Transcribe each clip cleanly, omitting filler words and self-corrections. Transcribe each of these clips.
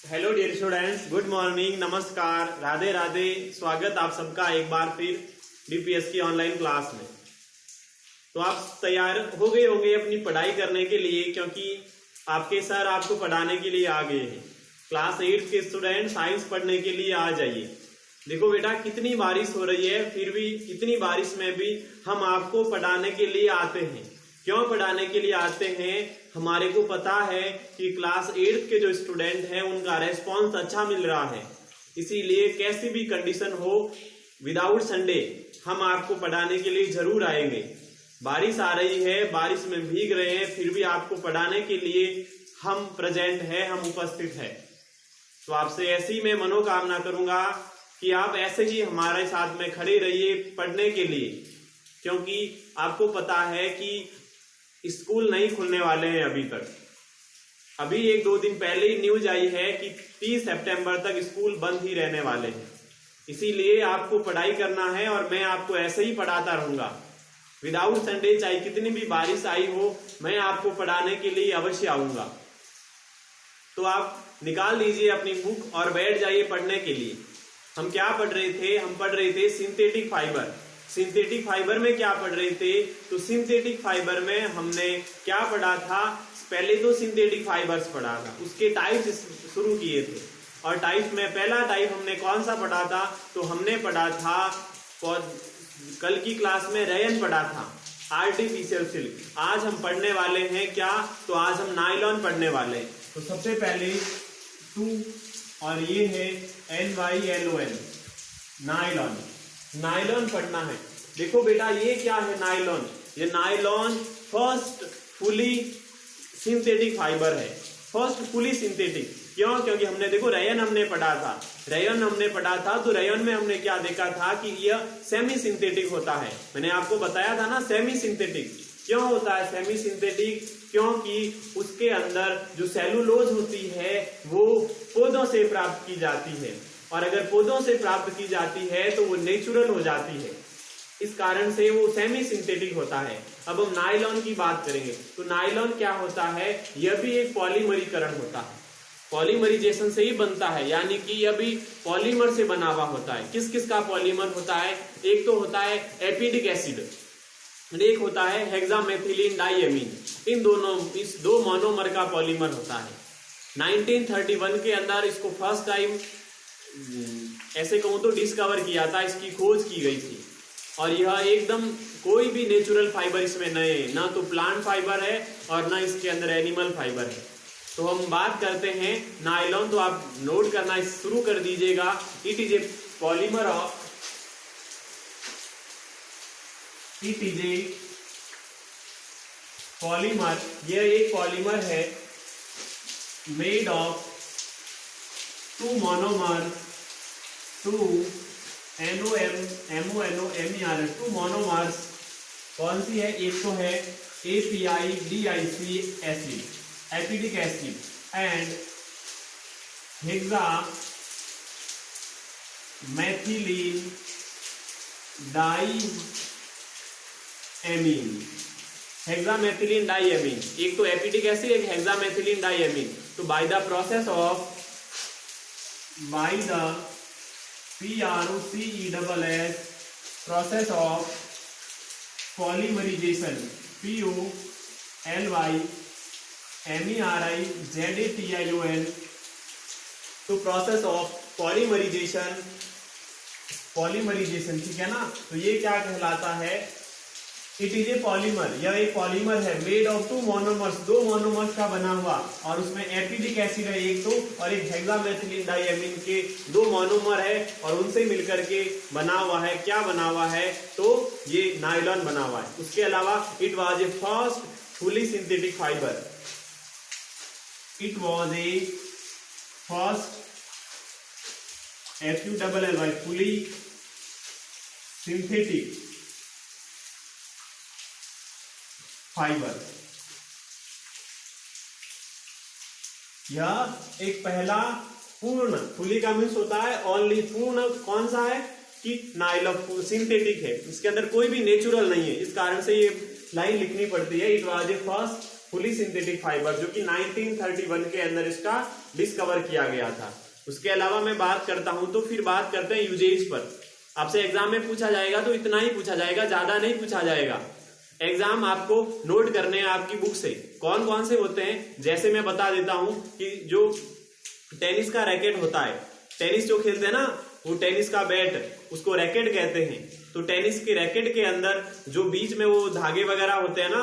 Hello dear students, good morning, नमस्कार, राधे राधे। स्वागत आप सबका एक बार फिर डीपीएस की ऑनलाइन क्लास में। तो आप तैयार हो गए होंगे अपनी पढ़ाई करने के लिए, क्योंकि आपके सर आपको पढ़ाने के लिए आ गए हैं। क्लास 8 के स्टूडेंट साइंस पढ़ने के लिए आ जाइए। देखो बेटा, कितनी बारिश हो रही है, फिर भी इतनी बारिश में भी हम आपको पढ़ाने के लिए आते हैं। क्यों पढ़ाने के लिए आते हैं? हमारे को पता है कि क्लास 8 के जो स्टूडेंट हैं उनका रेस्पॉन्स अच्छा मिल रहा है, इसीलिए कैसी भी कंडीशन हो, विदाउट संडे हम आपको पढ़ाने के लिए जरूर आएंगे। बारिश आ रही है, बारिश में भीग रहे हैं, फिर भी आपको पढ़ाने के लिए हम प्रेजेंट है, हम उपस्थित है। तो आपसे ऐसी मैं मनोकामना करूंगा कि आप ऐसे ही हमारे साथ में खड़े रहिए पढ़ने के लिए, क्योंकि आपको पता है कि स्कूल नहीं खुलने वाले हैं अभी तक। अभी 1-2 दिन पहले ही न्यूज आई है कि 30 सितंबर तक स्कूल बंद ही रहने वाले हैं। इसीलिए आपको पढ़ाई करना है और मैं आपको ऐसे ही पढ़ाता रहूंगा विदाउट संडे। चाहे कितनी भी बारिश आई हो, मैं आपको पढ़ाने के लिए अवश्य आऊंगा। तो आप निकाल लीजिए अपनी बुक और बैठ जाइए पढ़ने के लिए। हम क्या पढ़ रहे थे? हम पढ़ रहे थे सिंथेटिक फाइबर। सिंथेटिक फाइबर में क्या पढ़ रहे थे? तो सिंथेटिक फाइबर में हमने क्या पढ़ा था? पहले तो सिंथेटिक फाइबर्स पढ़ा था, उसके टाइप्स शुरू किए थे। और टाइप्स में पहला टाइप हमने कौन सा पढ़ा था? तो हमने पढ़ा था, कल की क्लास में रेयन पढ़ा था, आर्टिफिशियल सिल्क। आज हम पढ़ने वाले हैं क्या? तो आज हम नायलॉन पढ़ने वाले हैं। तो सबसे पहले 2 और ये है NYLON, नायलॉन। नायलॉन पढ़ना है। देखो बेटा, ये क्या है नायलॉन? ये nylon first fully synthetic fibre है। फर्स्ट फुली सिंथेटिक क्यों? क्योंकि हमने देखो रेयन हमने पढ़ा था, तो रेयन में हमने क्या देखा था कि यह सेमी सिंथेटिक होता है। मैंने आपको बताया था ना, सेमी सिंथेटिक क्यों होता है? सेमी सिंथेटिक क्योंकि उसके अंदर जो सेलुलोज होती है वो पौधों से प्राप्त की जाती है, और अगर पौधों से प्राप्त की जाती है तो वो नेचुरल हो जाती है। इस कारण से वो सेमी सिंथेटिक होता है। अब हम नायलॉन की बात करेंगे। तो नायलॉन क्या होता है? यह भी एक पॉलीमरीकरण होता है, पॉलीमराइजेशन से ही बनता है, यानी कि यह भी पॉलीमर से बना हुआ होता है। किस किस का पॉलीमर होता है? एक तो होता है एपिडिक एसिड, एक होता है हेक्सामेथिलीन डाइएमीन। इस दो मोनोमर का पॉलीमर होता है। 1931 के अंदर इसको फर्स्ट टाइम ऐसे कहूं तो डिस्कवर किया था, इसकी खोज की गई थी। और यह एकदम कोई भी नेचुरल फाइबर इसमें नहीं है, ना तो प्लांट फाइबर है और ना इसके अंदर एनिमल फाइबर है। तो हम बात करते हैं नायलॉन। तो आप नोट करना शुरू कर दीजिएगा। It is a polymer of polymer, यह एक पॉलीमर है made of 2 monomer, 2 MONOMER, 2 monomers. कौन सी है? एक तो है APIDIC एसिड, एपिडिक acid, and hexamethylene diamine. Hexamethylene diamine, एक तो एपिडिक एसिड, एक हेक्सामेथिलीन डाइएमीन। तो by the process of PROCESS process of polymerization, POLYMERIZATION, तो प्रोसेस ऑफ पॉलीमराइजेशन, ठीक है ना? तो ये क्या कहलाता है? इट इज ए पॉलीमर, यह एक पॉलीमर है मेड ऑफ 2 मोनोमर्स, 2 मोनोमर्स का बना हुआ, और उसमें एपिडिक एसिड है एक तो, और एक हेक्सामेथिलीन डाइएमीन के 2 मोनोमर है, और उनसे मिलकर के बना हुआ है। क्या बना हुआ है? तो ये नायलॉन बना हुआ है। उसके अलावा it was a first fully synthetic fibre, it was a first FULLY fully synthetic fibre. यह एक पहला पूर्ण, फुली का मीन्स होता है ओनली, पूर्ण कौन सा है? कि नायलॉन सिंथेटिक है, इसके अंदर कोई भी नेचुरल नहीं है। इस कारण से ये लाइन लिखनी पड़ती है, it was a first fully synthetic fibre, जो कि 1931 के अंदर इसका डिस्कवर किया गया था। उसके अलावा मैं बात करता हूं तो फिर बात करते हैं यूजेज पर। आपसे एग्जाम में पूछा जाएगा तो इतना ही पूछा जाएगा, ज्यादा नहीं पूछा जाएगा। एग्जाम आपको नोट करने हैं आपकी बुक से कौन कौन से होते हैं। जैसे मैं बता देता हूं कि जो टेनिस का रैकेट होता है, टेनिस जो खेलते हैं ना, वो टेनिस का बैट उसको रैकेट कहते हैं। तो टेनिस के रैकेट के अंदर जो बीच में वो धागे वगैरह होते हैं ना,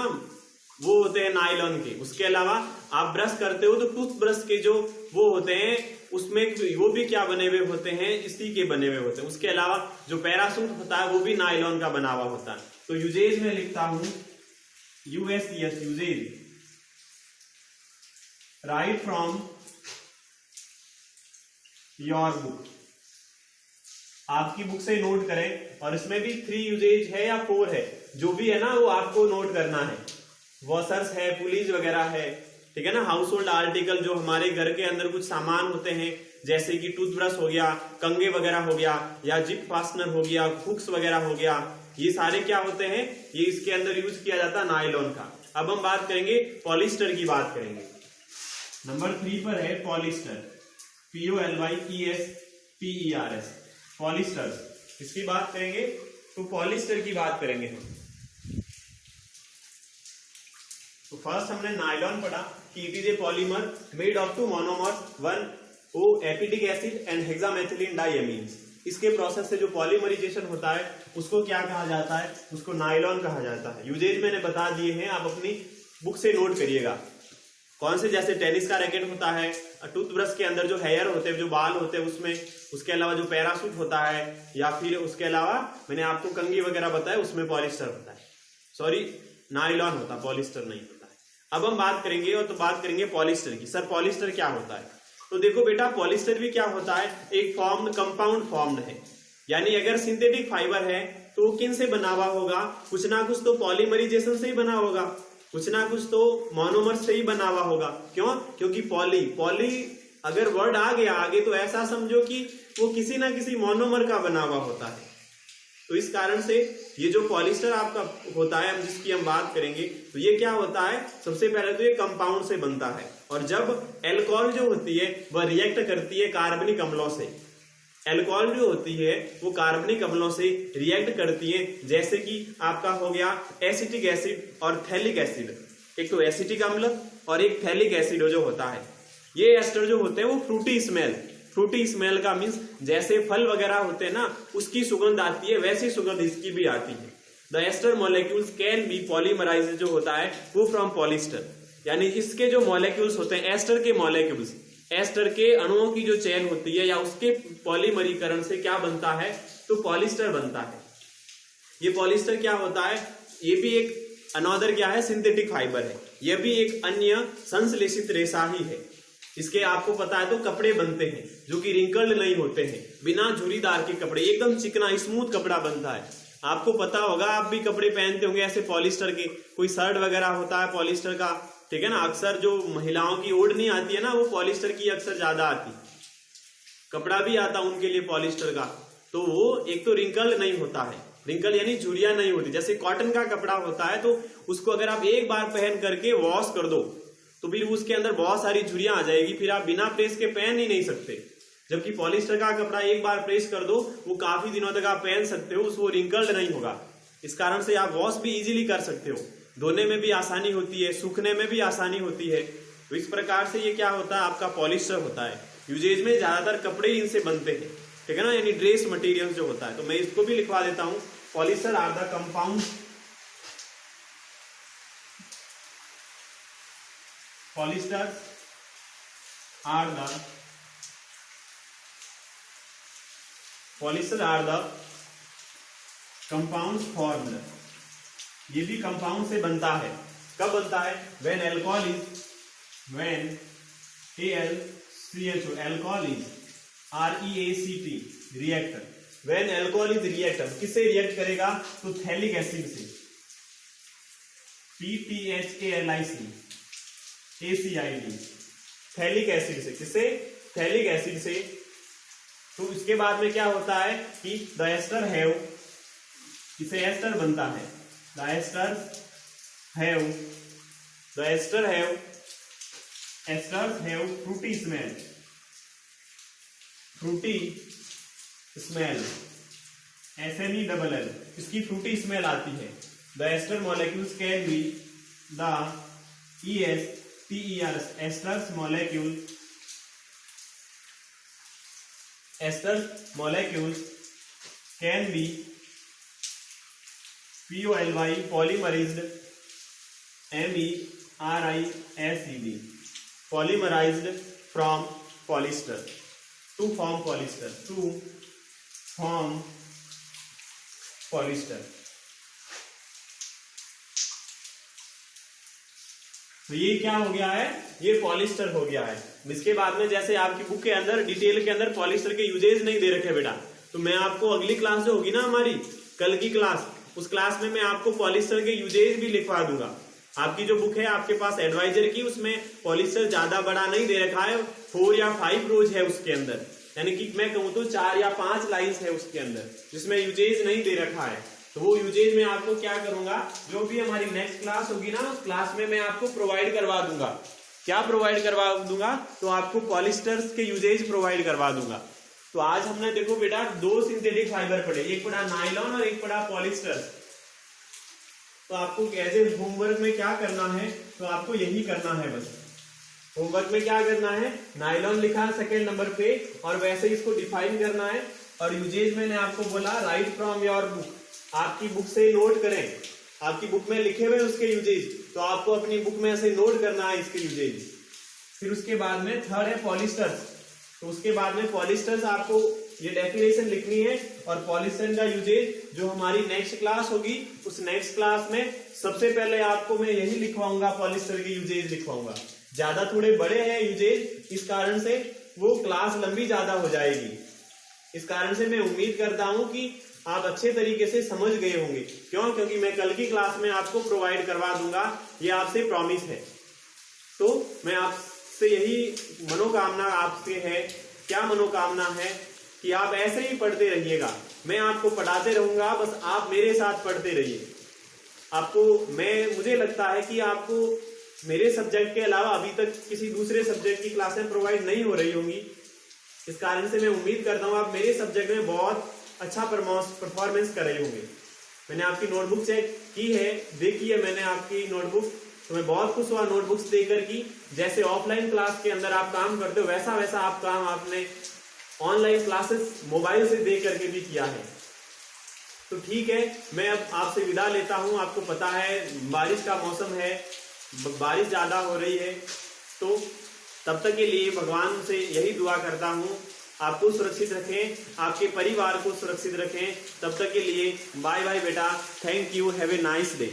वो होते हैं नायलॉन के। उसके अलावा आप ब्रश करते हो तो टूथब्रश के जो वो होते हैं उसमें वो भी क्या बने हुए होते हैं, इसी के बने हुए होते हैं। उसके अलावा जो पैरासूट होता है वो भी नायलॉन का बना हुआ होता है। तो यूजेज में लिखता हूं यूएसएस, uses, right from your book. आपकी बुक से नोट करें, और इसमें भी 3 यूजेज है या 4 है, जो भी है ना वो आपको नोट करना है। वॉशर्स है, पुलीज वगैरह है, ठीक है ना। हाउस होल्ड आर्टिकल, जो हमारे घर के अंदर कुछ सामान होते हैं, जैसे कि टूथब्रश हो गया, कंघे वगैरह हो गया, या जिप फास्टनर हो गया, हुक्स वगैरह हो गया, ये सारे क्या होते हैं, ये इसके अंदर यूज किया जाता है नायलॉन का। अब हम बात करेंगे पॉलिस्टर की, बात करेंगे। नंबर 3 पर है पॉलिस्टर, POLYESTERS, पॉलिस्टर। इसकी बात करेंगे तो पॉलिस्टर की बात करेंगे हम। तो फर्स्ट हमने नायलॉन पढ़ा कि it is a polymer made of 2 monomers, 1O एपिटिक एसिड एंड हेक्सामेथिलीन डाइएमीन्स। इसके प्रोसेस से जो पॉलीमराइजेशन होता है उसको क्या कहा जाता है, उसको नायलॉन कहा जाता है। यूजेज मैंने बता दिए हैं, आप अपनी बुक से नोट करिएगा कौन से। जैसे टेनिस का रैकेट होता है, टूथब्रश के अंदर जो हेयर होते हैं, जो बाल होते हैं उसमें, उसके अलावा जो पैरासूट होता है, या फिर उसके अलावा मैंने आपको कंघी वगैरह बताया उसमें पॉलिस्टर होता है, सॉरी नायलॉन होता है, पॉलिस्टर नहीं होता है। अब हम बात करेंगे, और तो बात करेंगे पॉलिस्टर की। सर पॉलिस्टर क्या होता है? तो देखो बेटा, पॉलिस्टर भी क्या होता है, एक फॉर्म्ड कंपाउंड फॉर्म्ड है। यानी अगर सिंथेटिक फाइबर है तो किन से बना हुआ होगा, कुछ ना कुछ तो पॉलीमराइजेशन से ही बना होगा, कुछ ना कुछ तो मोनोमर से ही बना हुआ होगा। क्यों? क्योंकि पॉली अगर वर्ड आ गया आगे तो ऐसा समझो कि वो किसी ना किसी मोनोमर का बना हुआ होता है। तो इस कारण से ये जो पॉलिस्टर आपका होता है, हम जिसकी हम बात करेंगे, तो ये क्या होता है, सबसे पहले तो ये कंपाउंड से बनता है। और जब एल्कोहल जो होती है वह रिएक्ट करती है कार्बनिक अम्लों से, एल्कोहल जो होती है वो कार्बनिक अम्लों से रिएक्ट करती है। जैसे कि आपका हो गया एसिटिक एसिड और थैलिक एसिड। एक तो एसिटिक अम्ल और एक थैलिक एसिड जो होता है, ये एस्टर जो होते हैं वो फ्रूटी स्मेल का मीन्स जैसे फल वगैरह होते हैं ना उसकी सुगंध आती है, वैसी सुगंध इसकी भी आती है। The ester molecules can be polymerized जो होता है वो फ्रॉम पॉलिस्टर। यानी इसके जो मॉलिक्यूल्स होते हैं, एस्टर के मॉलिक्यूल्स, एस्टर के अणुओं की जो चेन होती है या उसके पॉलीमरीकरण से क्या बनता है, तो पॉलिस्टर बनता है। ये पॉलिस्टर क्या होता है, ये भी एक अनदर क्या है, सिंथेटिक फाइबर है। यह भी एक अन्य संश्लेषित रेशा ही है। इसके आपको पता है तो कपड़े बनते हैं जो कि रिंकल्ड नहीं होते हैं, बिना झुर्रीदार के कपड़े, एकदम चिकना स्मूथ कपड़ा बनता है। आपको पता होगा, आप भी कपड़े पहनते होंगे ऐसे पॉलिस्टर के, कोई शर्ट वगैरह होता है पॉलिस्टर का, ठीक है ना। अक्सर जो महिलाओं की ओढ़नी आती है ना वो पॉलिस्टर की अक्सर ज्यादा आती, कपड़ा भी आता उनके लिए पॉलिस्टर का। तो वो एक तो रिंकल्ड नहीं होता है, रिंकल यानी झुर्रियां नहीं होती। जैसे कॉटन का कपड़ा होता है तो उसको अगर आप एक बार पहन करके वॉश कर दो तो फिर उसके अंदर बहुत सारी झुर्रियां आ जाएगी, फिर आप बिना प्रेस के पहन ही नहीं सकते। जबकि पॉलिस्टर का कपड़ा एक बार प्रेस कर दो वो काफी दिनों तक आप पहन सकते हो, उसको रिंकल्ड नहीं होगा। इस कारण से आप वॉश भी इजीली कर सकते हो, धोने में भी आसानी होती है, सूखने में भी आसानी होती है। तो इस प्रकार से ये क्या होता है, आपका पॉलिस्टर होता है। यूजेज में ज्यादातर कपड़े इनसे बनते हैं, ठीक है ना, यानी ड्रेस मटेरियल जो होता है। तो मैं इसको भी लिखवा देता हूं, polyester are the compound, polyester are the compound formed. ये भी कंपाउंड से बनता है। कब बनता है, when alcohol is, when AlCHO, alcohol is REACT reactor, when alcohol is reactor, किससे रिएक्ट करेगा, तो थैलिक एसिड से, PTHALIC ACID, थैलिक एसिड से, किससे, थैलिक एसिड से। तो इसके बाद में क्या होता है कि द एस्टर हैव, इसे एस्टर बनता है, the ester have the esters have fruity smell, SNELL, इसकी फ्रूटी स्मेल आती है। The ester molecules can be the ESTER esters molecules can be POLY polymerized, MERISED polymerized from polyester to form polyester। तो ये क्या हो गया है, ये पॉलिस्टर हो गया है। इसके बाद में जैसे आपकी बुक के अंदर डिटेल के अंदर पॉलिस्टर के यूजेज नहीं दे रखे बेटा, तो मैं आपको अगली क्लास जो होगी ना हमारी कल की क्लास, उस क्लास में मैं आपको पॉलिस्टर के यूजेज भी लिखवा दूंगा। आपकी जो बुक है आपके पास एडवाइजर की, उसमें पॉलिस्टर ज्यादा बड़ा नहीं दे रखा है, 4 या 5 रोज है उसके अंदर, यानी कि मैं कहूँ तो 4 या 5 लाइन्स है उसके अंदर जिसमें यूजेज नहीं दे रखा है। तो वो यूजेज में आपको क्या करूंगा, जो भी हमारी नेक्स्ट क्लास होगी ना उस क्लास में मैं आपको प्रोवाइड करवा दूंगा। क्या प्रोवाइड करवा दूंगा, तो आपको पॉलिस्टर्स के यूजेज प्रोवाइड करवा दूंगा। तो आज हमने देखो बेटा 2 सिंथेटिक फाइबर पढ़े, एक पढ़ा नायलॉन और एक पढ़ा पॉलिस्टर। तो आपको एज ए होमवर्क में क्या करना है, तो आपको यही करना है बस। होमवर्क में क्या करना है, नायलॉन लिखा सेकेंड नंबर पे और वैसे इसको डिफाइन करना है। और यूजेज मैंने आपको बोला राइट फ्रॉम योर बुक, आपकी बुक से नोट करें, आपकी बुक में लिखे हुए उसके यूजेज, तो आपको अपनी बुक में ऐसे नोट करना है इसके यूजेज। फिर उसके बाद में थर्ड है पॉलिस्टर्स, तो उसके बाद में पॉलिस्टर्स आपको ये डेफिनेशन लिखनी है और पॉलिस्टर का यूजेज जो हमारी नेक्स्ट क्लास होगी उस नेक्स्ट क्लास में सबसे पहले आपको मैं यही लिखवाऊंगा, पॉलिस्टर के यूजेज लिखवाऊंगा। ज्यादा थोड़े बड़े हैं यूजेज, इस कारण से वो क्लास लंबी ज्यादा हो जाएगी। इस कारण से मैं उम्मीद करता हूं कि आप अच्छे तरीके से समझ गए होंगे। क्यों? क्योंकि मैं कल की क्लास में आपको प्रोवाइड करवा दूंगा, ये आपसे प्रॉमिस है। तो मैं आपसे यही मनोकामना आपसे है, क्या मनोकामना है कि आप ऐसे ही पढ़ते रहिएगा। मैं आपको पढ़ाते रहूंगा, बस आप मेरे साथ पढ़ते रहिए। आपको मुझे लगता है कि आपको मेरे सब्जेक्ट के अलावा अभी तक किसी दूसरे सब्जेक्ट की क्लासें प्रोवाइड नहीं हो रही होंगी। इस कारण से मैं उम्मीद करता हूँ आप मेरे सब्जेक्ट में बहुत अच्छा परफॉर्मेंस कर रहे होंगे। मैंने आपकी नोटबुक चेक की है, देखी है मैंने आपकी नोटबुक, तो मैं बहुत खुश हुआ नोटबुक्स देकर की। जैसे ऑफलाइन क्लास के अंदर आप काम करते हो वैसा वैसा आप काम आपने ऑनलाइन क्लासेस मोबाइल से देख करके भी किया है। तो ठीक है, मैं अब आपसे विदा लेता हूं। आपको पता है बारिश का मौसम है, बारिश ज्यादा हो रही है, तो तब तक के लिए भगवान से यही दुआ करता हूं, आपको सुरक्षित रखें, आपके परिवार को सुरक्षित रखें। तब तक के लिए बाय बाय बेटा, thank you, have a nice day.